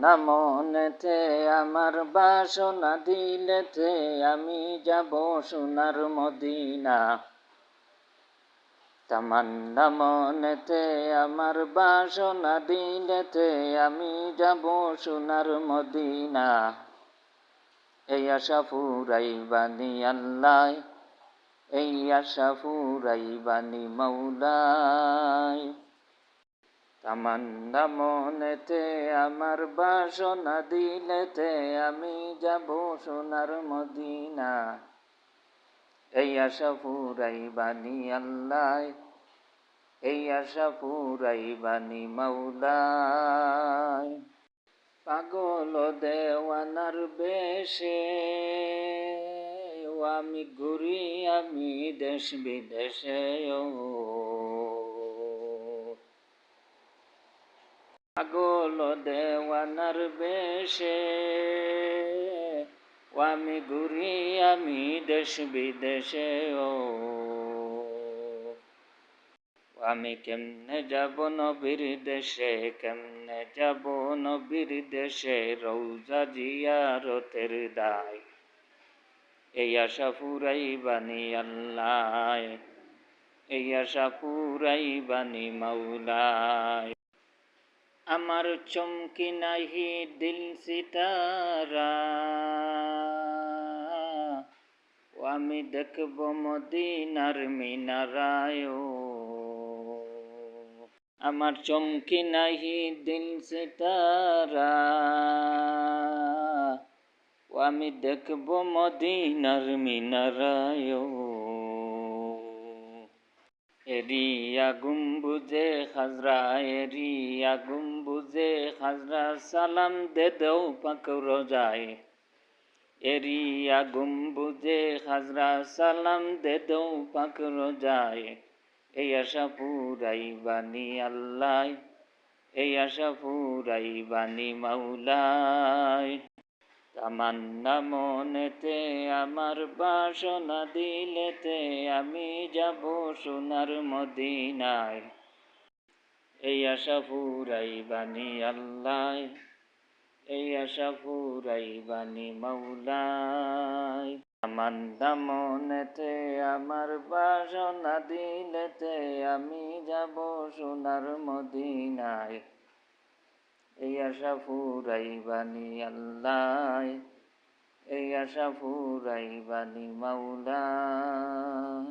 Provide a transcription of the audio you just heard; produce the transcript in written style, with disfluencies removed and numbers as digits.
তামান্না মনেতে আমার বাসনা দিলেতে আমি যাব সোনার মদিনা। তামান্না মনেতে আমার বাসনা দিলেতে আমি যাব সোনার মদিনা। এই আশা ফুরাইবানি আল্লাহ, এই আশা ফুরাইবানি মৌলাই। তামান্না মনেতে আমার বাসনা দিলেতে আমি যাব সোনার মদিনা। এই আশা ফুরাইবানি আল্লাহ, এই আশা ফুরাইবানি মৌলাই। পাগল দেওয়ানার বেশে আমি ঘুরি আমি দেশ বিদেশে। পাগল দেওয়ানার বেশে আমি ঘুরি আমি দেশ বিদেশে। আমি কেমনে যাব নবীর দেশে, কেমনে যাব নবীর দেশে, রওজা জিয়ারতের দায়। এই আশা ফুরাইবানি আল্লাহ, এই আশা ফুরাইবানি মৌলাই। আমার চমকি নাহি দিল সিতারা, আমি দেখব মদিনার মিনারায়। আমার চমকি নাহি দিল সিতারা, আমি দেখব মদিনার মিনারায়। এরিয়া গুম্বুজে খাজরা, এরিয়া গুম্বুজে খাজরা, সালাম দে দেও পাক রোজায়। এরিয়া গুম্বুজে খাজরা, সালাম দে দেও পাক রোজায়। এই আশা ফুরাইবানি আল্লাহ, এই আশা ফুরাইবানি মৌলাই। তামান্না মনেতে আমার বাসনা দিলেতে আমি যাব সোনার মদিনায়। এই আশা ফুরাইবানি আল্লাহ, এই আশা ফুরাইবানি মৌলাই। তামান্না মনেতে আমার বাসনা দিলেতে আমি যাব সোনার মদিনায়। এই আশা ফুরাইবানি আল্লাহ, এই আশা ফুরাইবানি মৌলাই।